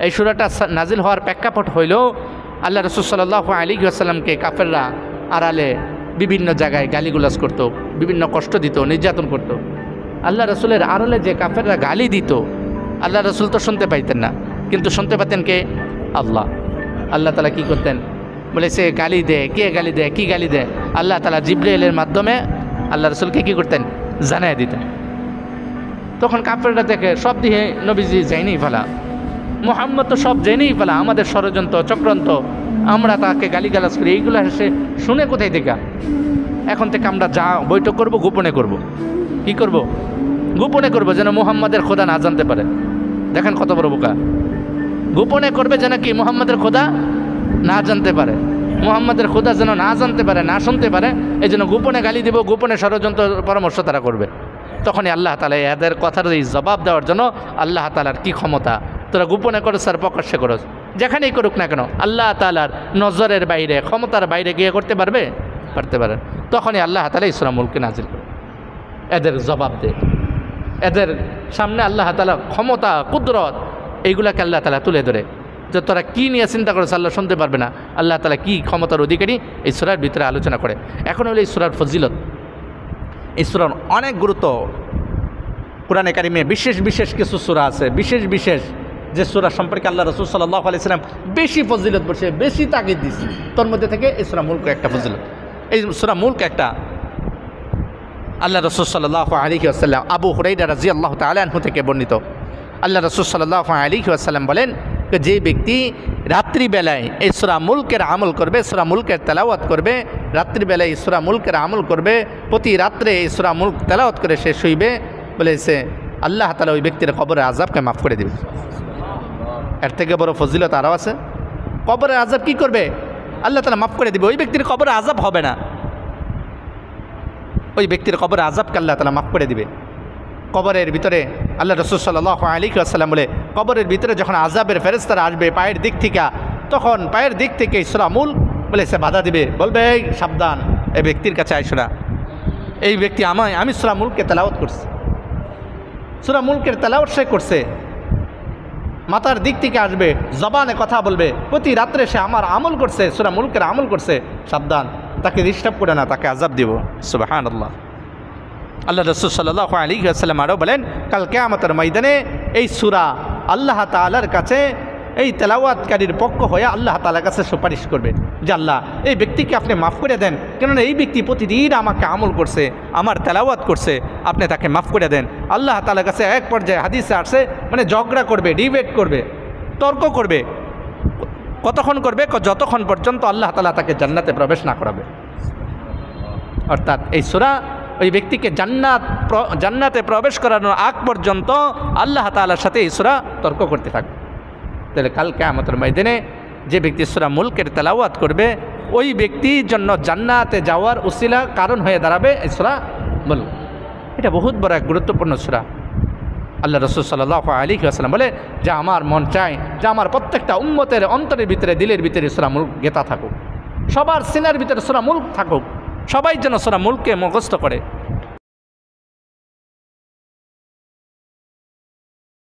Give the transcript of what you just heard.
এই সূরাটা নাজিল হওয়ার প্রেক্ষাপট হইল আল্লাহ রাসূল সাল্লাল্লাহু আলাইহি ওয়াসাল্লামকে কাফেররা আড়ালে বিভিন্ন জায়গায় গালিগুলাজ করত, বিভিন্ন কষ্ট দিত, নির্যাতন করত। আল্লাহ রসুলের আড়ালে যে কাফেররা গালি দিত আল্লাহ রসুল তো শুনতে পাইতেন না, কিন্তু শুনতে পাতেন কে? আল্লাহ। আল্লাহ তাআলা কী করতেন? বলে সে গালি দেয়, কে গালি দেয়, কী গালি দেয়, আল্লাহ তাআলা জিবরাইলের মাধ্যমে আল্লাহ রসুলকে কী করতেন? জানায় দিতেন। তখন কাফেররা দেখে সব দিয়ে নবীজি জেনেই ফেলা, মুহাম্মদ তো সব জেনেই ফেলা, আমাদের ষড়যন্ত্র চক্রান্ত, আমরা তাকে গালিগালাজ করি, এইগুলো সে শুনে কোথায় দেখা? এখন থেকে আমরা যা বৈঠক করব গোপনে করব। কি করব? গোপনে করব, যেন মুহাম্মাদের খোদা না জানতে পারে। দেখেন কত বড় বোকা! গোপনে করবে যেন কি মুহাম্মাদের খোদা না জানতে পারে, মুহাম্মাদের খোদা যেন না জানতে পারে, না শুনতে পারে, এই জন্য গোপনে গালি দেব, গোপনে ষড়যন্ত্র পরামর্শ তারা করবে। তখনই আল্লাহ তাআলা এদের কথার এই জবাব দেওয়ার জন্য আল্লাহ তাআলার কি ক্ষমতা, তোরা গোপনে করস আর প্রকাশ্যে করস, যেখানেই করুক না কেন আল্লাহ তাআলার নজরের বাইরে, ক্ষমতার বাইরে গিয়ে করতে পারবে? পারতে পারে। তখনই আল্লাহ তাআলা সূরা মুলক নাজিল করে এদের জবাব দেয়। এদের সামনে আল্লাহ তাআলা ক্ষমতা, কুদরত, এইগুলাকে আল্লাহ তাআলা তুলে ধরে যে তোরা কী নিয়ে চিন্তা করেছ আল্লাহ শুনতে পারবে না, আল্লাহ তাআলা কী ক্ষমতার অধিকারী এই সূরার ভিতরে আলোচনা করে। এখন হলো এই সূরার ফজিলত, এই সূরার অনেক গুরুত্ব। কোরআনে কারিমে বিশেষ বিশেষ কিছু সূরা আছে, বিশেষ বিশেষ যে সূরা সম্পর্কে আল্লাহ রাসূল সাল্লাল্লাহু আলাইহি সাল্লাম বেশি ফজিলত বলছে, বেশি তাগিদ দিচ্ছে। তোর মধ্যে থেকে এই সূরা মুলক একটা ফজিলত। এই সূরা মুলক একটা আল্লাহ রাসূল সাল্লাল্লাহু আলাইহি ওয়াসাল্লাম আবু হুরায়রা রাদিয়াল্লাহু তাআলা আনহু থেকে বর্ণিত। আল্লাহ রাসূল সাল্লাল্লাহু আলাইহি ওয়াসাল্লাম বলেন, যে ব্যক্তি রাত্রিবেলায় এই সূরা মুলকের আমল করবে, সূরা মুলকের তেলাওয়াত করবে, রাত্রিবেলায় এই সূরা মুলকের আমল করবে, প্রতি রাত্রে এই সূরা মুলক তেলাওয়াত করে সে শুইবে, বলেছে আল্লাহ তাআলা ওই ব্যক্তির কবরের আযাবকে মাফ করে দেবে। এর থেকে বড় ফজিলত আরও আছে? কবরের আযাব কি করবে? আল্লাহ তাআলা মাফ করে দেবে, ওই ব্যক্তির কবরের আযাব হবে না, ওই ব্যক্তির কবরের আযাবকে আল্লাহ তাআলা মাফ করে দিবে। কবরের ভিতরে আল্লাহ রাসূল সাল্লাল্লাহু আলাইহি ওয়াসাল্লাম বলে, কবরের ভিতরে যখন আযাবের ফেরেশতারা আসবে পায়ের দিক থেকে, তখন পায়ের দিক থেকে সূরা মুলক বলে সে বাধা দিবে, বলবে এই সাবধান, এই ব্যক্তির কাছে আইসো না, এই ব্যক্তি আমি সূরা মুলককে তেলাওয়াত করছি, সূরা মুলকের তেলাওয়াত সে করছে, মাথার দিক থেকে আসবে, জবানে কথা বলবে, প্রতি রাত্রে সে আমার আমল করছে, সূরা মুলকের আমল করছে, সাবধান, তাকে ডিস্টার্ব করে না, তাকে আযাব দিব। সুবহানাল্লাহ। আল্লাহ রাসূল সাল্লাল্লাহু আলাইহি ওয়াসাল্লাম আরও বলেন, কাল কিয়ামতের ময়দানে এই সূরা আল্লাহ তাআলার কাছে এই তেলাওয়াতকারীর পক্ষ হয়ে আল্লাহ তাআলার কাছে সুপারিশ করবে যে আল্লাহ এই ব্যক্তিকে আপনি মাফ করে দেন, কেননা এই ব্যক্তি প্রতিদিন আমাকে আমল করছে, আমার তেলাওয়াত করছে, আপনি তাকে মাফ করে দেন। আল্লাহ তাআলার কাছে এক পর্যায়ে হাদিসে আসছে, মানে ঝগড়া করবে, ডিবেট করবে, তর্ক করবে। কতক্ষণ করবে? যতক্ষণ পর্যন্ত আল্লাহ তাআলা তাকে জান্নাতে প্রবেশ না করাবে। অর্থাৎ এই সূরা ওই ব্যক্তিকে জান্নাতে প্রবেশ করানোর আগ পর্যন্ত আল্লাহ তাআলার সাথে এই সূরা তর্ক করতে থাকবে। তাহলে কাল কিয়ামতের ময়দানে যে ব্যক্তি সূরা মুলকের তেলাওয়াত করবে, ওই ব্যক্তির জন্য জান্নাতে যাওয়ার উসিলা কারণ হয়ে দাঁড়াবে এই সূরা মুলক। এটা বহুত বড় এক গুরুত্বপূর্ণ সূরা। আল্লাহ রাসূল সাল্লাল্লাহু আলাইহি ওয়াসাল্লাম বলে যে আমার মন চায় যে আমার প্রত্যেকটা উম্মতের অন্তরের ভিতরে, দিলের ভিতরে সূরা মুলক গেঁথা থাকুক, সবার সিনার ভিতরে সূরা মুলক থাকুক, সবাই যেন সূরা মুলককে মুখস্থ করে।